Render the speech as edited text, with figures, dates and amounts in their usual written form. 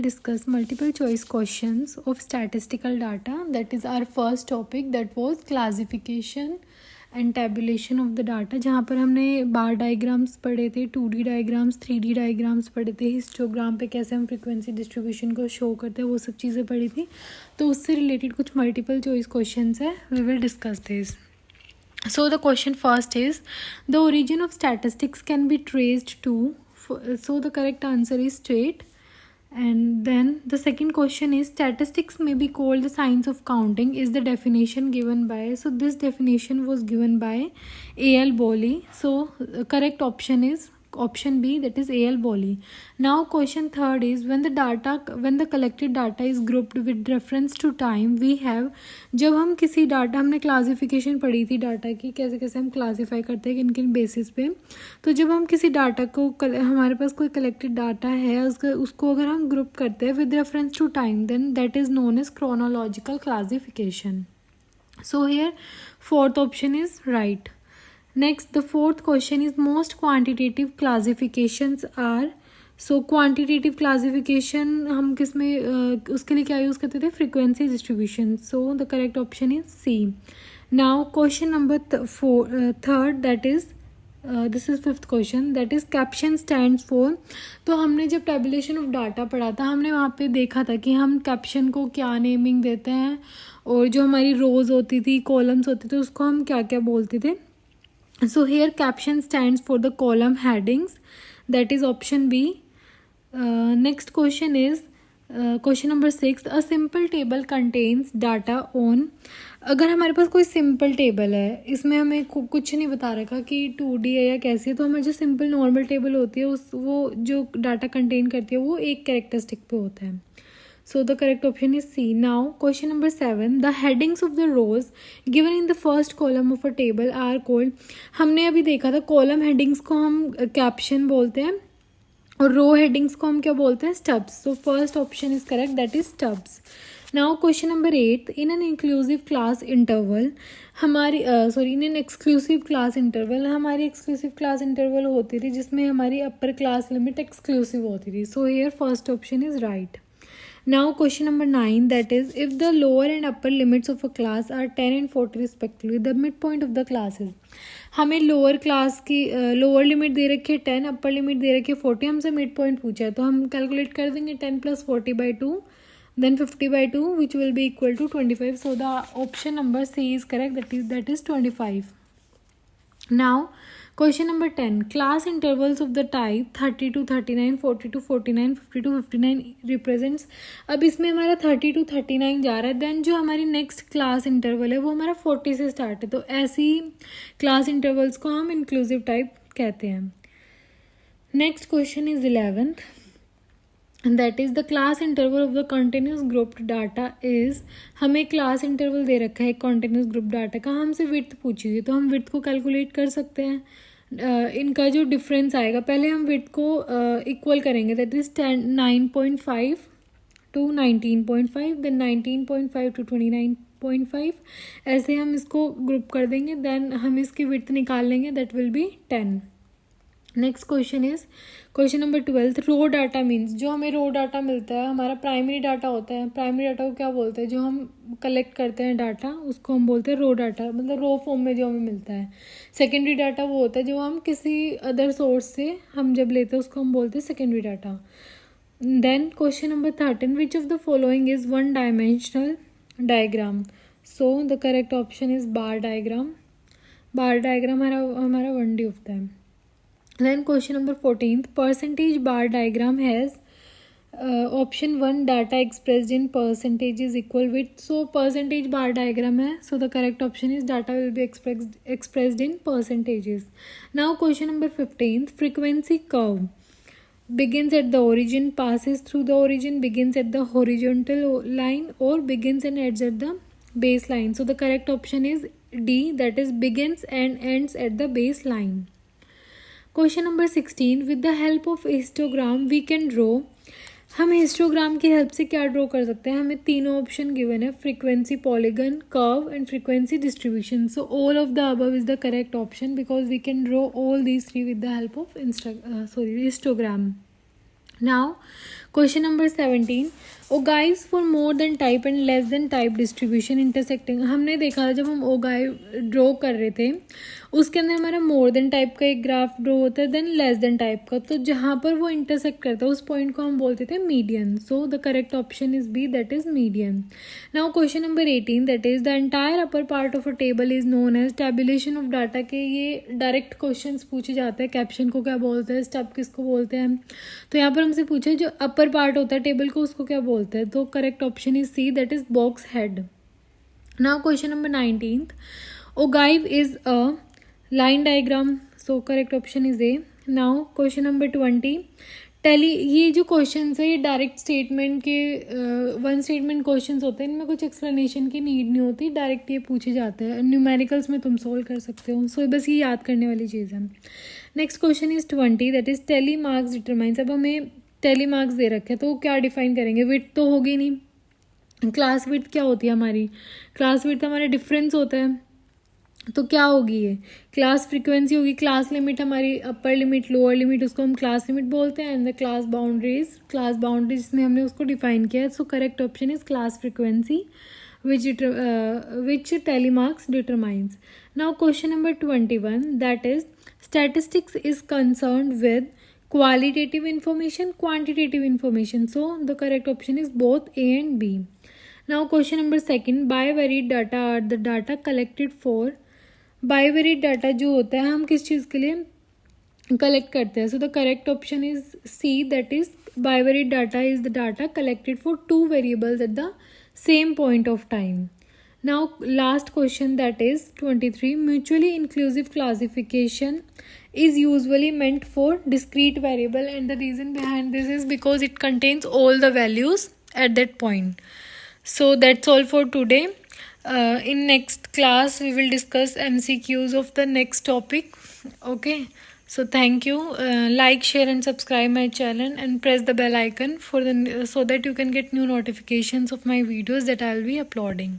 discuss multiple choice questions of statistical data. That is our first topic, that was classification and tabulation of the data, जहाँ पर हमने बार diagrams पढ़े थे, 2D diagrams, 3D diagrams पढ़े थे, histogram पे कैसे हम फ्रीक्वेंसी डिस्ट्रीब्यूशन को शो करते हैं, वो सब चीज़ें पढ़ी थी. तो उससे रिलेटेड कुछ मल्टीपल चॉइस क्वेश्चंस है. We will discuss this. So the question first is, the origin of statistics can be traced to, so the correct answer is straight. And then the second question is, statistics may be called the science of counting, is the definition given by, so this definition was given by A.L. Boley. So correct option is option B, that is A.L. Boley. Now question third is, when the collected data is grouped with reference to time, we have, जब हम किसी data, हमने classification पढ़ी थी data की, कैसे कैसे हम क्लासीफाई करते हैं किन किन बेसिस पे. तो जब हम किसी डाटा को, हमारे पास कोई कलेक्टेड डाटा है, उसको अगर हम ग्रुप करते हैं with reference to time, then that is known as chronological classification. So here fourth option is right. Next, the fourth question is, most quantitative classifications are, so quantitative classification हम किस में उसके लिए क्या यूज़ करते थे, frequency distribution. So the correct option is C. Now question number third, that is this is fifth question, that is caption stands for. तो हमने जब tabulation of data पढ़ा था, हमने वहाँ पे देखा था कि हम caption को क्या नेमिंग देते हैं, और जो हमारी रोज़ होती थी, कॉलम्स होते थे, उसको हम क्या क्या बोलते थे. So here caption stands for the column headings, that is option B. Next question is question number 6. A simple table contains data on. अगर हमारे पास कोई सिंपल टेबल है, इसमें हमें कुछ नहीं बता रखा कि 2D है या कैसी है, तो हमें जो सिंपल नॉर्मल टेबल होती है वो जो डाटा कंटेन करती है वो एक कैरेक्टरिस्टिक पे होता है. So the correct option is C. Now question number 7. The headings of the rows given in the first column of a table are called. हमने अभी देखा था कॉलम हेडिंग्स को हम कैप्शन बोलते हैं और रो हेडिंग्स को हम क्या बोलते हैं, stubs. So first option is correct, that is stubs. Now question number 8. In an inclusive class interval, हमारी in an exclusive class interval, हमारी exclusive class interval होती थी जिसमें हमारी upper class limit exclusive होती थी. So here first option is right. Now question number 9, that is, if the lower and upper limits of a class are 10 and 40 respectively, the midpoint of the class is. हमें lower class की lower limit दे रखी है 10, upper limit दे रखी है 40, हमसे mid point पूछा है, तो हम कैलकुलेट कर देंगे 10 + 40/2, then 50/2, which will be equal to 25. So the option number C is correct, that is 25. Now question number 10. Class intervals of the type 30 to 39, 40 to 49, 50 to 59 represents. अब इसमें हमारा 30 to 39 जा रहा है, देन जो हमारी नेक्स्ट क्लास इंटरवल है वो हमारा 40 से स्टार्ट है. तो ऐसी क्लास इंटरवल्स को हम इंक्लूसिव टाइप कहते हैं. Next question is 11th, that is the class interval of the continuous grouped data is. हमें क्लास इंटरवल दे रखा है कंटिन्यूस ग्रुप डाटा का, हमसे विड्थ पूछी हुई, तो हम विड्थ को कैलकुलेट कर सकते हैं. इनका जो डिफरेंस आएगा, पहले हम विड्थ को इक्वल करेंगे, that is 9.5 to 19.5, then 19.5 to 29.5, ऐसे हम इसको ग्रुप कर देंगे, देन हम इसकी विड्थ निकाल लेंगे, that will be 10. Next question is question number 12. Raw data means, जो हमें रो डाटा मिलता है, हमारा प्राइमरी डाटा होता है. प्राइमरी डाटा को क्या बोलते हैं, जो हम कलेक्ट करते हैं डाटा, उसको हम बोलते हैं रो डाटा, मतलब रो फॉर्म में जो हमें मिलता है. सेकेंडरी डाटा वो होता है जो हम किसी अदर सोर्स से हम जब लेते हैं, उसको हम बोलते हैं secondary data. Then question number 13. Which of the following is one dimensional diagram. So the correct option is bar diagram. Bar diagram हमारा 1D होता है. Then question number 14th. Percentage bar diagram has option 1 data expressed in percentage is equal with. So percentage bar diagram है, so the correct option is data will be expressed in percentages. Now question number 15th. Frequency curve begins at the origin, passes through the origin, begins at the horizontal line, or begins and ends at the baseline. So the correct option is D, that is begins and ends at the baseline. Question number 16. With the help of histogram we can draw. हम histogram की help से क्या draw कर सकते हैं, हमें तीनों option given है, frequency, polygon, curve and frequency distribution. So all of the above is the correct option because we can draw all these three with the help of histogram. Now question number 17, ogives for more than type and less than type distribution intersecting. हमने देखा था जब हम ogive draw कर रहे थे उसके अंदर हमारा मोर देन टाइप का एक ग्राफ ड्रॉ होता है, देन लेस देन टाइप का, तो जहाँ पर वो इंटरसेक्ट करता है उस पॉइंट को हम बोलते थे median. So the correct option is B, that is median. Now question number 18, that is the entire upper part of a table is known as tabulation of data. के ये डायरेक्ट क्वेश्चंस पूछे जाते हैं, caption को क्या बोलते हैं, step किसको बोलते हैं। तो यहाँ पर हमसे पूछे जो अपर पार्ट होता है टेबल को उसको क्या बोलते हैं, तो correct option is C, that is box head. Now question number 19, ogive is a line diagram, so correct option is A. Now question number 20, tally, ये जो क्वेश्चन है ये डायरेक्ट स्टेटमेंट के वन स्टेटमेंट क्वेश्चंस होते हैं, इनमें कुछ explanation की नीड नहीं होती, डायरेक्ट ये पूछे जाते हैं। न्यूमेरिकल्स में तुम सोल्व कर सकते हो, सो बस ये याद करने वाली चीज़ है। Next question is 20, that is tally marks determines. अब हमें टेली मार्क्स दे रखे हैं तो क्या डिफाइन करेंगे, विड्थ तो होगी नहीं। क्लास विड्थ क्या होती है हमारी, क्लास विड्थ हमारा डिफरेंस होता है, तो क्या होगी ये क्लास फ्रीक्वेंसी होगी। क्लास लिमिट हमारी अपर लिमिट लोअर लिमिट उसको हम क्लास लिमिट बोलते हैं, एंड द क्लास बाउंड्रीज जिसमें हमने उसको डिफाइन किया है। सो correct option is class frequency which tally marks determines. Now question number 21, that is statistics is concerned with qualitative information, quantitative information. So the correct option is both A and B. Now question number 2, bivariate data are the data collected for. bivariate data जो होता है हम किस चीज़ के लिए collect करते हैं, so the correct option is C, that is bivariate data is the data collected for two variables at the same point of time. Now last question, that is 23, mutually inclusive classification is usually meant for discrete variable, and the reason behind this is because it contains all the values at that point. So that's all for today. In next class we will discuss MCQs of the next topic. Okay, so thank you. Like, share and subscribe my channel and press the bell icon for the so that you can get new notifications of my videos that I'll be uploading.